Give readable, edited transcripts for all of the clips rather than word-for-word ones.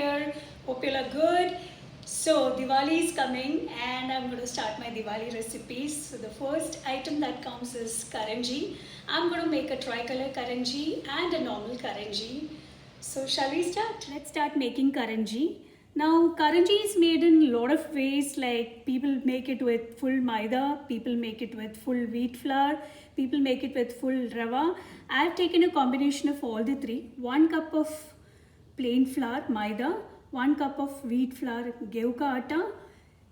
here. Hope you are good. So Diwali is coming and I'm going to start my Diwali recipes. So the first item that comes is karanji. I'm going to make a tricolor karanji and a normal karanji. So shall we start? Let's start making karanji. Now karanji is made in a lot of ways, like people make it with full maida, people make it with full wheat flour, people make it with full rava. I have taken a combination of all the three. 1 cup of plain flour, maida, 1 cup of wheat flour, gehu ka atta,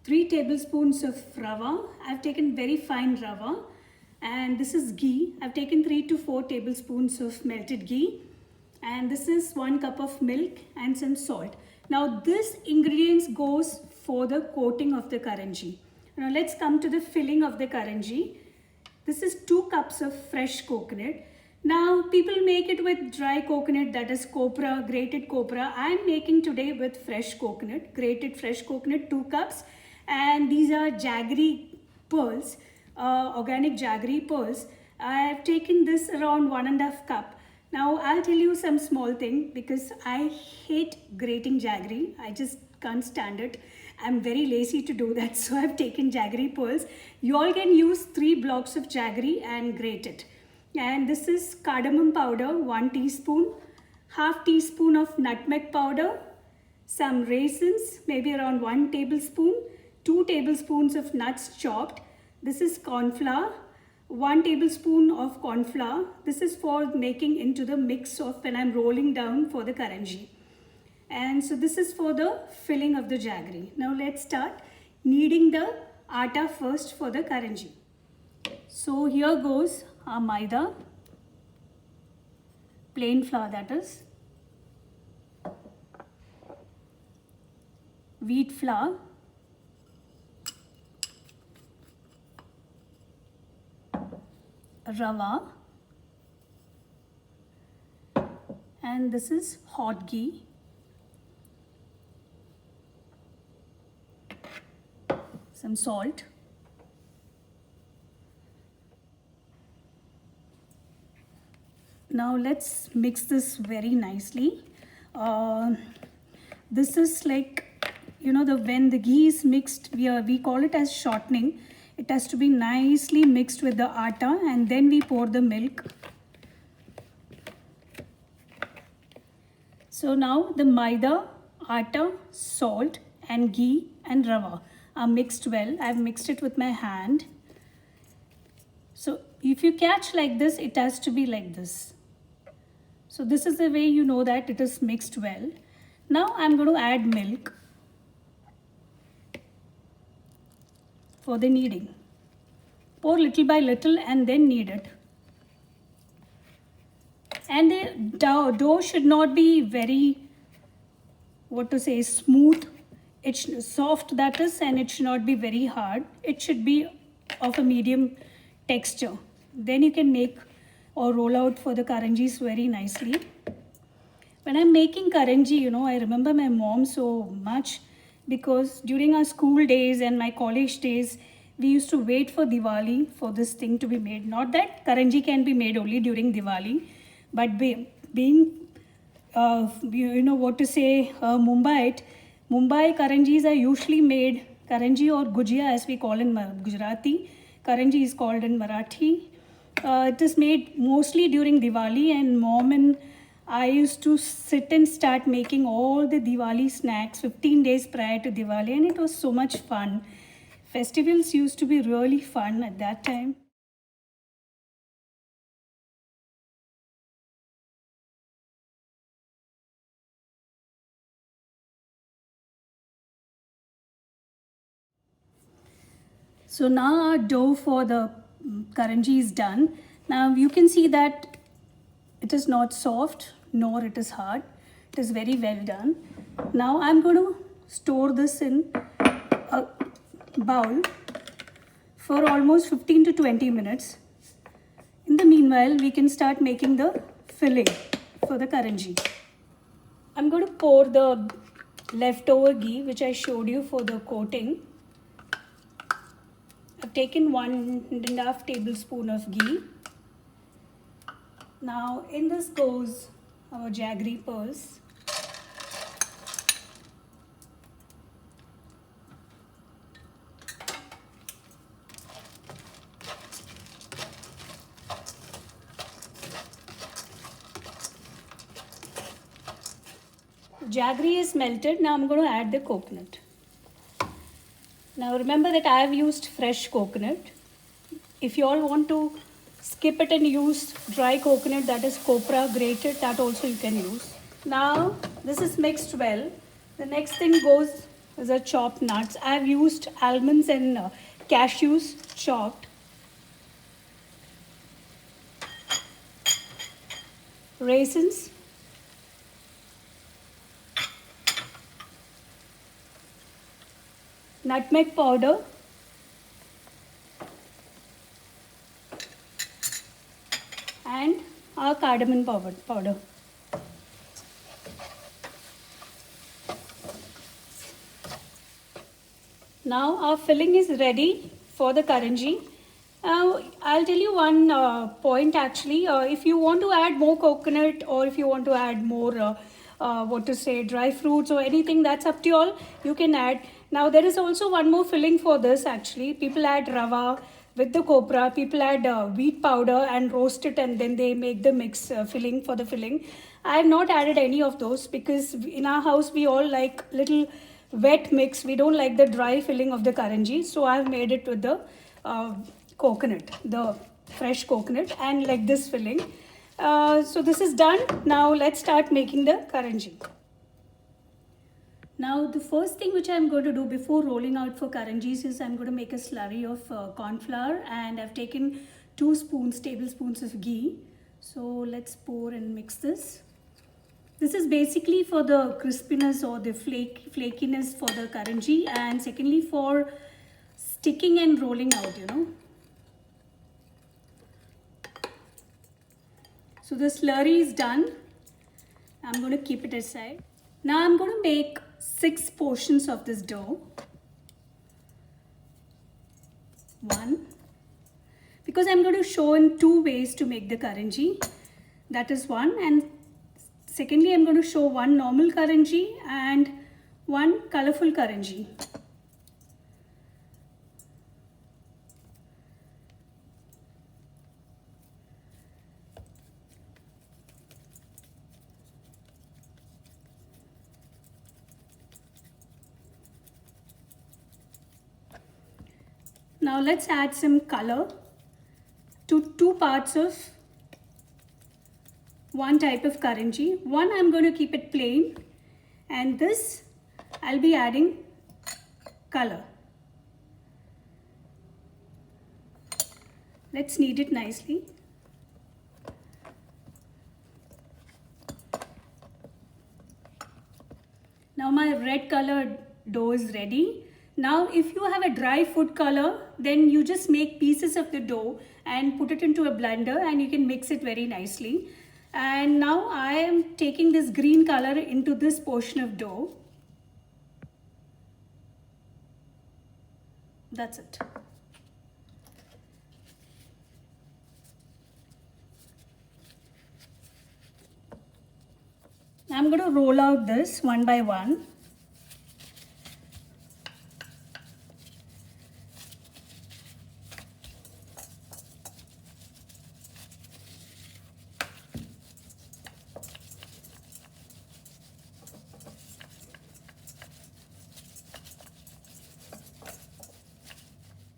3 tablespoons of rava. I have taken very fine rava, and this is ghee. I have taken 3 to 4 tablespoons of melted ghee, and this is 1 cup of milk and some salt. Now this ingredients goes for the coating of the karanji. Now let's come to the filling of the karanji. This is 2 cups of fresh coconut. Now people make it with dry coconut, that is copra, grated copra. I am making today with fresh coconut, grated fresh coconut, 2 cups. And these are jaggery pearls, organic jaggery pearls. I have taken this around 1.5 cup. Now I'll tell you some small thing, because I hate grating jaggery. I just can't stand it. I'm very lazy to do that, so I've taken jaggery pearls. You all can use 3 blocks of jaggery and grate it. And this is cardamom powder, 1 teaspoon, half teaspoon of nutmeg powder, some raisins, maybe around 1 tablespoon, 2 tablespoons of nuts chopped. This is corn flour, 1 tablespoon of corn flour. This is for making into the mix of when I'm rolling down for the karanji. And so this is for the filling of the jaggery. Now let's start kneading the atta first for the karanji. So here goes our maida, plain flour, that is, wheat flour, rava, and this is hot ghee, some salt, now let's mix this very nicely. This is like, you know, when the ghee is mixed, we call it as shortening. It has to be nicely mixed with the atta, and then we pour the milk. So now the maida, atta, salt and ghee and rava are mixed well. I have mixed it with my hand. So if you catch like this, it has to be like this. So this is the way you know that it is mixed well. Now I'm going to add milk for the kneading. Pour little by little and then knead it. And the dough should not be very, smooth. It's soft, that is, and it should not be very hard. It should be of a medium texture. Then you can make or roll out for the karanjis very nicely. When I'm making karanji, you know, I remember my mom so much, because during our school days and my college days, we used to wait for Diwali for this thing to be made. Not that karanji can be made only during Diwali, but being, Mumbai karanjis are usually made, karanji or gujia as we call in Gujarati, karanji is called in Marathi. It is made mostly during Diwali, and mom and I used to sit and start making all the Diwali snacks 15 days prior to Diwali, and it was so much fun. Festivals used to be really fun at that time. So now our dough for the karanji is done. Now you can see that it is not soft nor it is hard. It is very well done. Now I'm going to store this in a bowl for almost 15 to 20 minutes. In the meanwhile, we can start making the filling for the karanji. I'm going to pour the leftover ghee which I showed you for the coating. I've taken 1.5 tablespoon of ghee. Now in this goes our jaggery pearls. Jaggery is melted. Now I'm going to add the coconut. Now remember that I have used fresh coconut. If you all want to skip it and use dry coconut, that is copra grated, that also you can use. Now this is mixed well. The next thing goes is a chopped nuts. I have used almonds and cashews chopped. Raisins. Nutmeg powder. And our cardamom powder. Now our filling is ready for the karanji. I'll tell you one point actually. If you want to add more coconut or if you want to add more dry fruits or anything, that's up to you all. You can add. Now there is also one more filling for this actually. People add rava with the copra. People add wheat powder and roast it, and then they make the mix filling for the filling. I have not added any of those because in our house we all like little wet mix. We don't like the dry filling of the karanji. So I have made it with the coconut, the fresh coconut, and like this filling. So this is done. Now let's start making the karanji. Now the first thing which I'm going to do before rolling out for karanjis is I'm going to make a slurry of corn flour, and I've taken 2 tablespoons of ghee. So let's pour and mix this. This is basically for the crispiness or the flakiness for the karanji, and secondly for sticking and rolling out, So the slurry is done. I'm going to keep it aside. Now I'm going to make 6 portions of this dough. 1. Because I'm going to show in 2 ways to make the karanji. That is 1. And secondly, I'm going to show 1 normal karanji and 1 colorful karanji. Now let's add some color to 2 parts of 1 type of karanji. 1 I'm going to keep it plain, and this I'll be adding color. Let's knead it nicely. Now my red colored dough is ready. Now if you have a dry food color, then you just make pieces of the dough and put it into a blender, and you can mix it very nicely. And now I am taking this green color into this portion of dough. That's it. I'm going to roll out this one by one.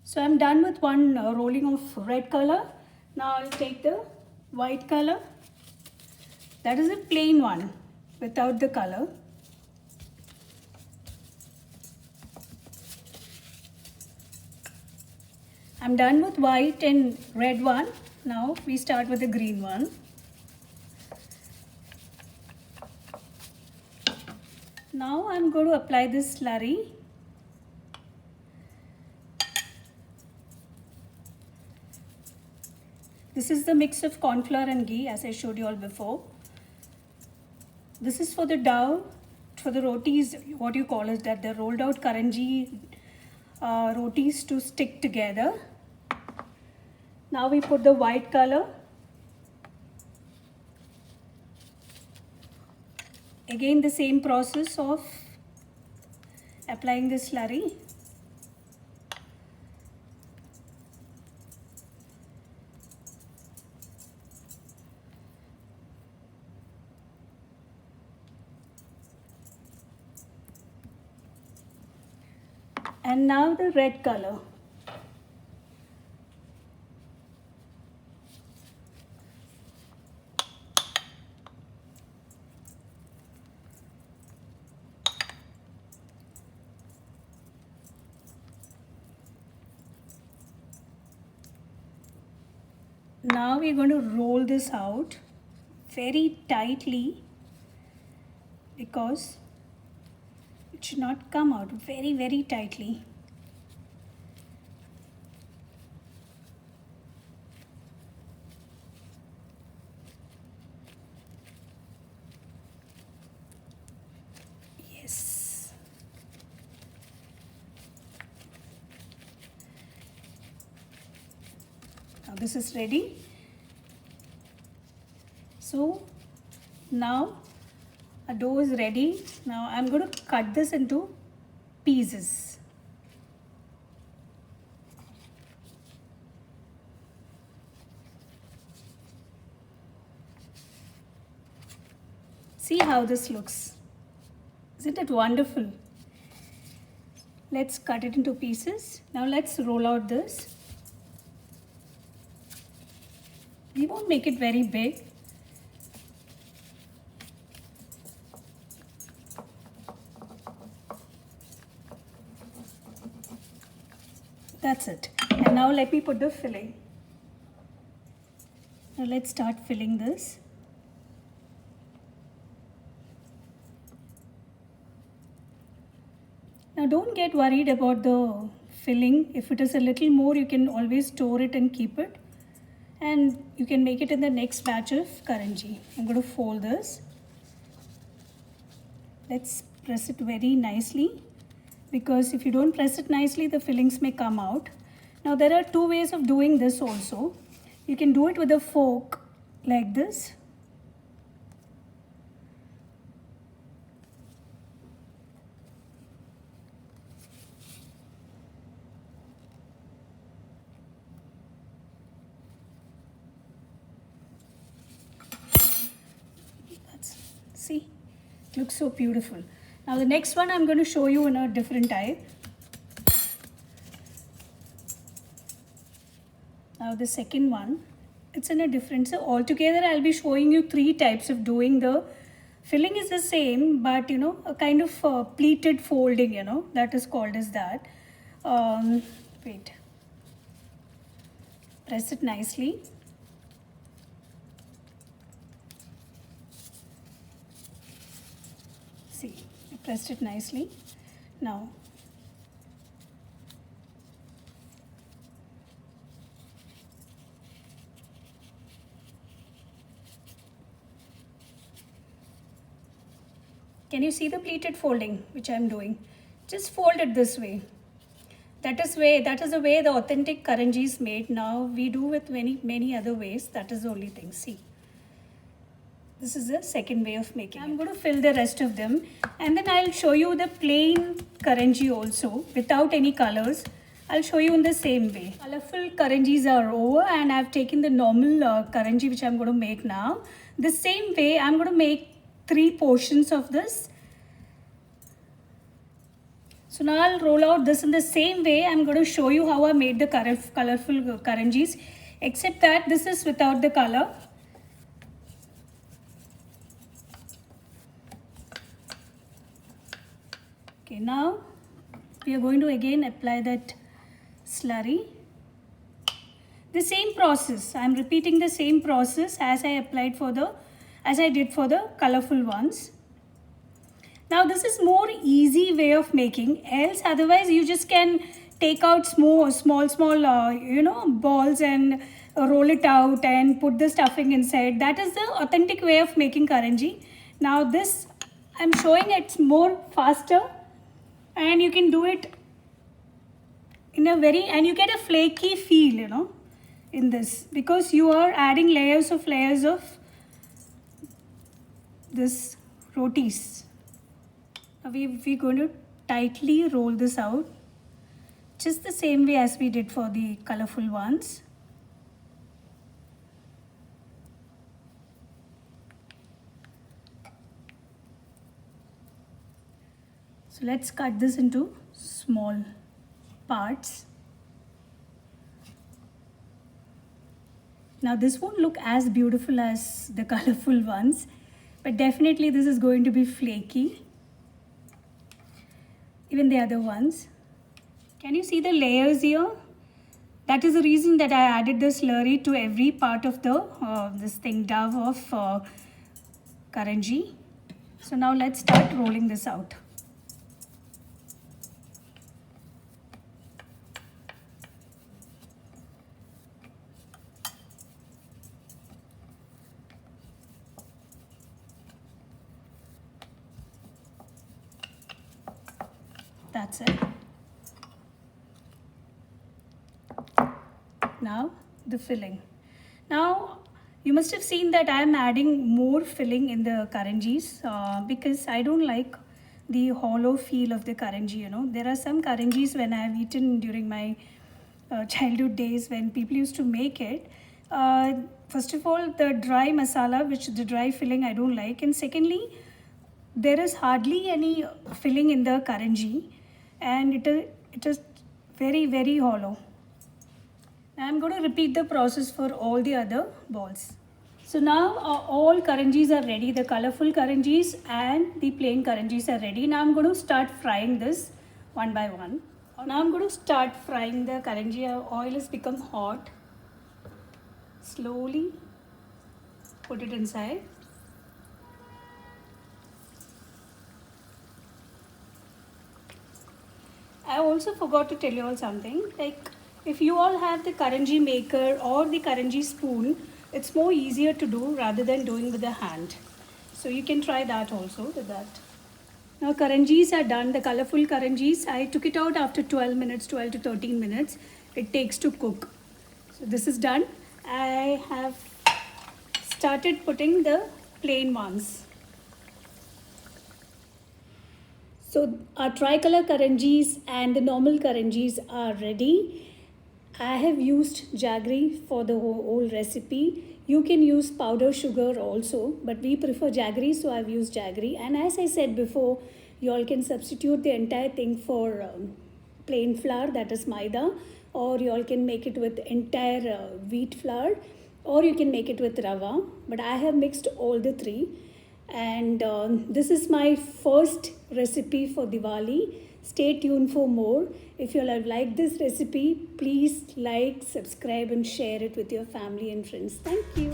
So I'm done with one rolling of red color. Now I'll take the white color. That is a plain one without the color. I'm done with white and red one. Now we start with the green one. Now I'm going to apply this slurry. This is the mix of corn flour and ghee, as I showed you all before. This is for the dough, for the rotis, what you call is that the rolled out karanji rotis to stick together. Now we put the white color. Again the same process of applying the slurry. And now the red color. Now we're going to roll this out very tightly because it should not come out very tightly. Yes. Now this is ready. So now our dough is ready. Now I'm going to cut this into pieces. See how this looks. Isn't it wonderful? Let's cut it into pieces. Now let's roll out this. We won't make it very big. That's it. And now let me put the filling. Now let's start filling this. Now don't get worried about the filling. If it is a little more, you can always store it and keep it. And you can make it in the next batch of karanji. I'm going to fold this. Let's press it very nicely, because if you don't press it nicely, the fillings may come out. Now there are two ways of doing this also. You can do it with a fork like this. See, it looks so beautiful. Now the next one I'm going to show you in a different type. Now the second one, it's in a different, so altogether I'll be showing you three types of doing. The filling is the same, but you know, a kind of pleated folding, you know, that is called as that. Wait, press it nicely. See, I pressed it nicely. Now can you see the pleated folding which I am doing? Just fold it this way. That is the way the authentic karanji is made. Now we do with many other ways. That is the only thing. See, this is the second way of making. I'm going to fill the rest of them, and then I'll show you the plain karanji also without any colors. I'll show you in the same way. Colorful karanjis are over, and I've taken the normal karanji which I'm going to make now. The same way I'm going to make 3 portions of this. So now I'll roll out this in the same way. I'm going to show you how I made the colorful karanjis, except that this is without the color. Okay, now we are going to again apply that slurry. The same process. I am repeating the same process as I did for the colorful ones. Now this is more easy way of making. Else, otherwise you just can take out small balls and roll it out and put the stuffing inside. That is the authentic way of making karanji. Now this I'm showing it's more faster, and you can do it in a and you get a flaky feel, you know, in this, because you are adding layers of this rotis. Now we're going to tightly roll this out, just the same way as we did for the colorful ones. So let's cut this into small parts. Now this won't look as beautiful as the colorful ones, but definitely this is going to be flaky. Even the other ones. Can you see the layers here? That is the reason that I added the slurry to every part of the dough of karanji. So now let's start rolling this out. That's it. Now the filling. Now you must have seen that I am adding more filling in the karanjis because I don't like the hollow feel of the karanji. You know, there are some karanjis when I have eaten during my childhood days when people used to make it. First of all, the dry masala, the dry filling I don't like, and secondly, there is hardly any filling in the karanji, and it is very hollow. Now I'm going to repeat the process for all the other balls. So now all karanjis are ready. The colorful karanjis and the plain karanjis are ready. Now I'm going to start frying this one by one. Now I'm going to start frying the karanji. Oil has become hot. Slowly put it inside. I also forgot to tell you all something. Like, if you all have the karanji maker or the karanji spoon, it's more easier to do rather than doing with the hand. So you can try that also with that. Now karanjis are done, the colorful karanjis. I took it out after 12 minutes, 12 to 13 minutes it takes to cook. So this is done. I have started putting the plain ones. So our tricolor karanjis and the normal karanjis are ready. I have used jaggery for the whole recipe. You can use powder sugar also, but we prefer jaggery, so I've used jaggery. And as I said before, you all can substitute the entire thing for plain flour, that is maida, or you all can make it with entire wheat flour, or you can make it with rava. But I have mixed all the three. And this is my first recipe for Diwali. Stay tuned for more. If you all have liked this recipe, please like, subscribe and share it with your family and friends. Thank you.